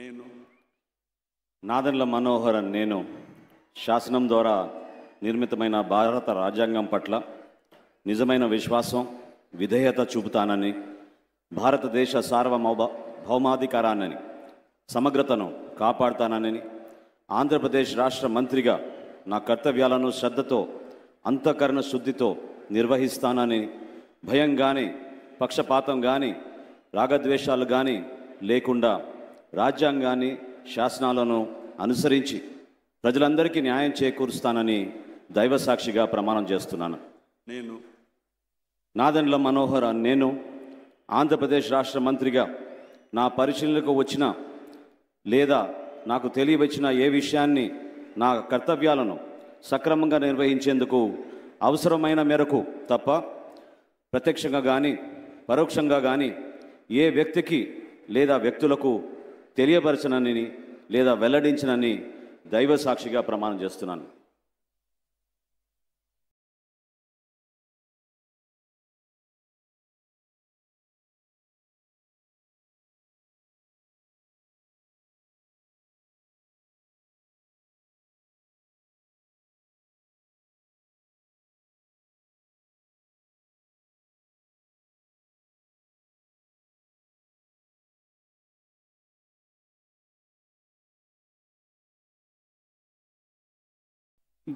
నేను నాదెండ్ల మనోహర్ నేను శాసనం ద్వారా నిర్మితమైన భారత రాజ్యాంగం పట్ల నిజమైన విశ్వాసం విధేయత చూపుతానని, భారతదేశ భౌమాధికారాన్ని సమగ్రతను కాపాడుతానని, ఆంధ్రప్రదేశ్ రాష్ట్ర మంత్రిగా నా కర్తవ్యాలను శ్రద్ధతో అంతఃకరణ శుద్ధితో నిర్వహిస్తానని, భయం కానీ పక్షపాతం కానీ రాగద్వేషాలు కానీ లేకుండా రాజ్యాంగాన్ని శాసనాలను అనుసరించి ప్రజలందరికీ న్యాయం చేకూరుస్తానని దైవసాక్షిగా ప్రమాణం చేస్తున్నాను. నేను నాదెండ్ల మనోహర్ నేను ఆంధ్రప్రదేశ్ రాష్ట్ర మంత్రిగా నా పరిశీలనకు వచ్చిన లేదా నాకు తెలియవచ్చిన ఏ విషయాన్ని నా కర్తవ్యాలను సక్రమంగా నిర్వహించేందుకు అవసరమైన మేరకు తప్ప ప్రత్యక్షంగా కానీ పరోక్షంగా కానీ ఏ వ్యక్తికి లేదా వ్యక్తులకు తెలియపరచనని లేదా వెల్లడించనని దైవ సాక్షిగా ప్రమాణం చేస్తున్నాను.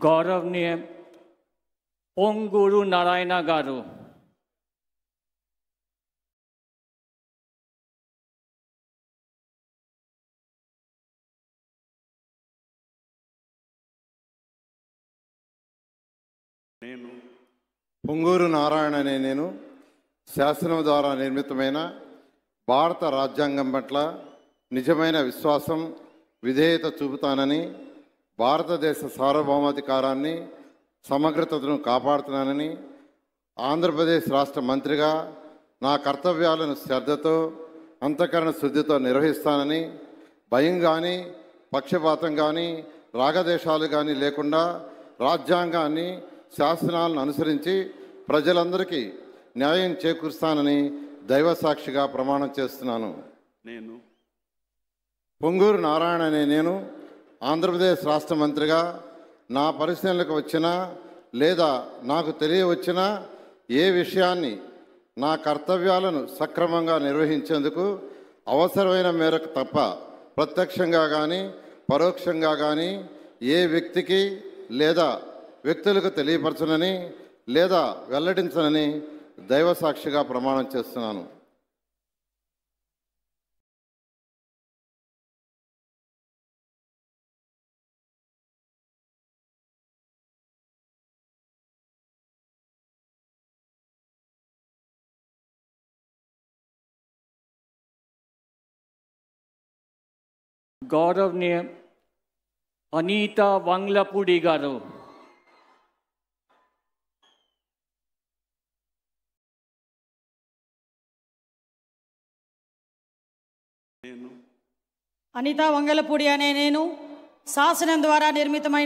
गौरवनीय पोंगूरू नारायण गारू, నేను పొంగూరు నారాయణ అనే నేను శాసనం ద్వారా నిర్మితమైన భారత రాజ్యాంగం పట్ల నిజమైన విశ్వాసం విధేయత చూపుతానని, భారతదేశ సార్వభౌమాధికారాన్ని సమగ్రతను కాపాడుతున్నానని, ఆంధ్రప్రదేశ్ రాష్ట్ర మంత్రిగా నా కర్తవ్యాలను శ్రద్ధతో అంతఃకరణ శుద్ధితో నిర్వహిస్తానని, భయం కానీ పక్షపాతం కానీ రాగదేశాలు కానీ లేకుండా రాజ్యాంగాన్ని శాసనాలను అనుసరించి ప్రజలందరికీ న్యాయం చేకూరుస్తానని దైవసాక్షిగా ప్రమాణం చేస్తున్నాను. నేను పొంగూరు నారాయణ అనే నేను ఆంధ్రప్రదేశ్ రాష్ట్ర మంత్రిగా నా పరిశీలనకు వచ్చినా లేదా నాకు తెలియవచ్చినా ఏ విషయాన్ని నా కర్తవ్యాలను సక్రమంగా నిర్వహించేందుకు అవసరమైన మేరకు తప్ప ప్రత్యక్షంగా కానీ పరోక్షంగా కానీ ఏ వ్యక్తికి లేదా వ్యక్తులకు తెలియపరచనని లేదా వెల్లడించనని దైవసాక్షిగా ప్రమాణం చేస్తున్నాను. गौरवनीय अनीता वंगलपूडी गारू, నేను అనితా వంగలపూడి అనే నేను శాసనం ద్వారా నిర్మితమైన